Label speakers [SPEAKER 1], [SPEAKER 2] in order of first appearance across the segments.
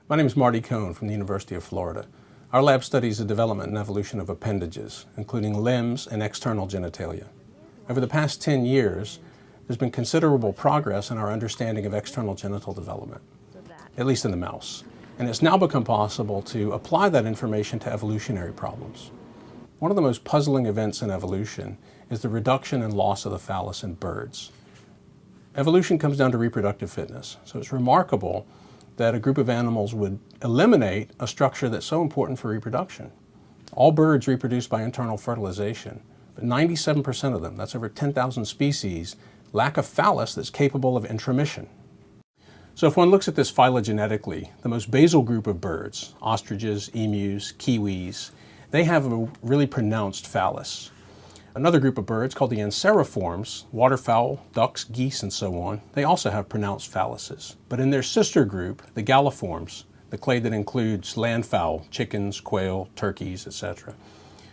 [SPEAKER 1] My name is Marty Cohn from the University of Florida. Our lab studies the development and evolution of appendages, including limbs and external genitalia. Over the past 10 years, there's been considerable progress in our understanding of external genital development, at least in the mouse. And it's now become possible to apply that information to evolutionary problems. One of the most puzzling events in evolution is the reduction and loss of the phallus in birds. Evolution comes down to reproductive fitness, so it's remarkable that a group of animals would eliminate a structure that's so important for reproduction. All birds reproduce by internal fertilization, but 97% of them, that's over 10,000 species, lack a phallus that's capable of intromission. So if one looks at this phylogenetically, the most basal group of birds, ostriches, emus, kiwis, they have a really pronounced phallus. Another group of birds called the anseriforms, waterfowl, ducks, geese, and so on, they also have pronounced phalluses. But in their sister group, the galliforms, the clade that includes landfowl, chickens, quail, turkeys, etc.,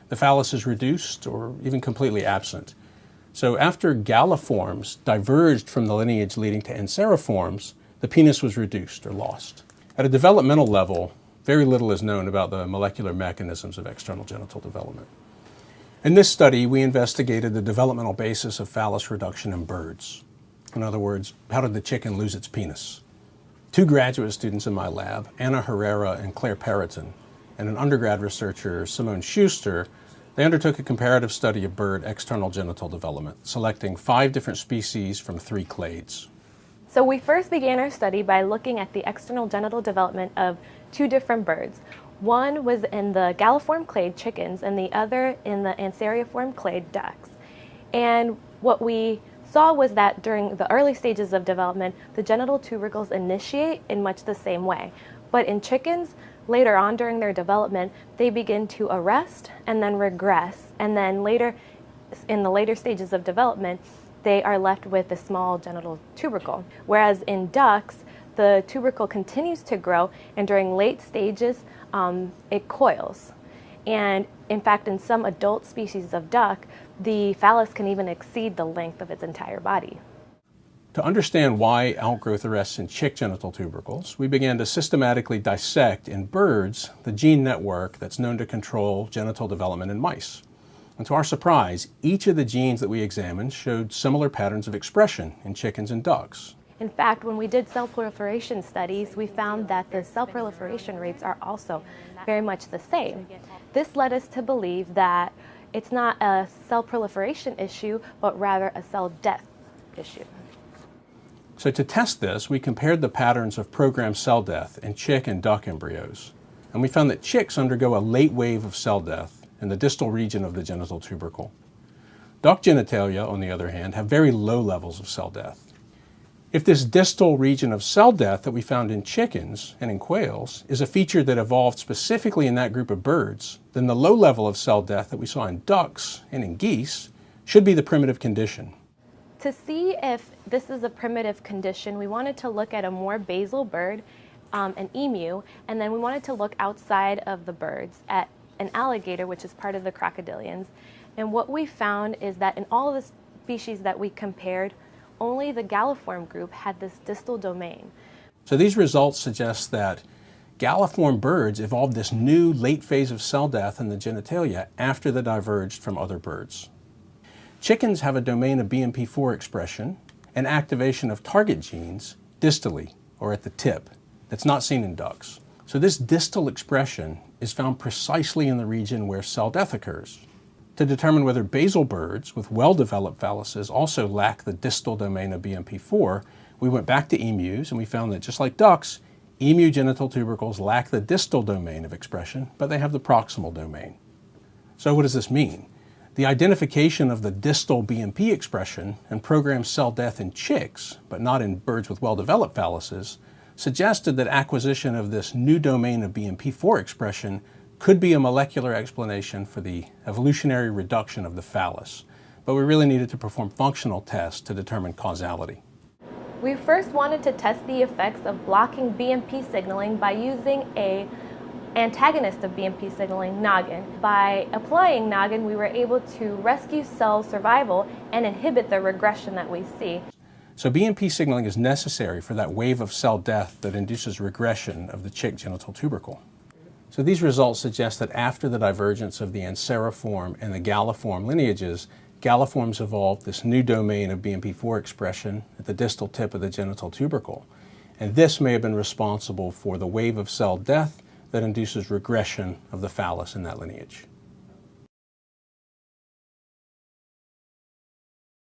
[SPEAKER 1] the phallus is reduced or even completely absent. So after galliforms diverged from the lineage leading to anseriforms, the penis was reduced or lost. At a developmental level, very little is known about the molecular mechanisms of external genital development. In this study, we investigated the developmental basis of phallus reduction in birds. In other words, how did the chicken lose its penis? Two graduate students in my lab, Anna Herrera and Claire Perrotin, and an undergrad researcher, Simone Schuster, they undertook a comparative study of bird external genital development, selecting 5 different species from 3 clades.
[SPEAKER 2] So we first began our study by looking at the external genital development of 2 different birds. One was in the galliform clade chickens and the other in the anseriform clade ducks. And what we saw was that during the early stages of development, the genital tubercles initiate in much the same way. But in chickens, later on during their development, they begin to arrest and then regress. And then later, in the later stages of development, they are left with a small genital tubercle. Whereas in ducks, the tubercle continues to grow, and during late stages, it coils. And in fact, in some adult species of duck, the phallus can even exceed the length of its entire body.
[SPEAKER 1] To understand why outgrowth arrests in chick genital tubercles, we began to systematically dissect in birds the gene network that's known to control genital development in mice. And to our surprise, each of the genes that we examined showed similar patterns of expression in chickens and ducks.
[SPEAKER 2] In fact, when we did cell proliferation studies, we found that the cell proliferation rates are also very much the same. This led us to believe that it's not a cell proliferation issue, but rather a cell death issue.
[SPEAKER 1] So to test this, we compared the patterns of programmed cell death in chick and duck embryos. And we found that chicks undergo a late wave of cell death in the distal region of the genital tubercle. Duck genitalia, on the other hand, have very low levels of cell death. If this distal region of cell death that we found in chickens and in quails is a feature that evolved specifically in that group of birds, then the low level of cell death that we saw in ducks and in geese should be the primitive condition.
[SPEAKER 2] To see if this is a primitive condition, we wanted to look at a more basal bird, an emu, and then we wanted to look outside of the birds at an alligator, which is part of the crocodilians. And what we found is that in all of the species that we compared, only the galliform group had this distal domain.
[SPEAKER 1] So these results suggest that galliform birds evolved this new late phase of cell death in the genitalia after they diverged from other birds. Chickens have a domain of BMP4 expression and activation of target genes distally, or at the tip, that's not seen in ducks. So this distal expression is found precisely in the region where cell death occurs. To determine whether basal birds with well-developed phalluses also lack the distal domain of BMP4, we went back to emus and we found that just like ducks, emu genital tubercles lack the distal domain of expression, but they have the proximal domain. So what does this mean? The identification of the distal BMP expression and programmed cell death in chicks, but not in birds with well-developed phalluses, suggested that acquisition of this new domain of BMP4 expression could be a molecular explanation for the evolutionary reduction of the phallus, but we really needed to perform functional tests to determine causality.
[SPEAKER 2] We first wanted to test the effects of blocking BMP signaling by using an antagonist of BMP signaling, noggin. By applying noggin, we were able to rescue cell survival and inhibit the regression that we see.
[SPEAKER 1] So BMP signaling is necessary for that wave of cell death that induces regression of the chick genital tubercle. So these results suggest that after the divergence of the Anseriform and the Galliform lineages, Galliforms evolved this new domain of BMP4 expression at the distal tip of the genital tubercle. And this may have been responsible for the wave of cell death that induces regression of the phallus in that lineage.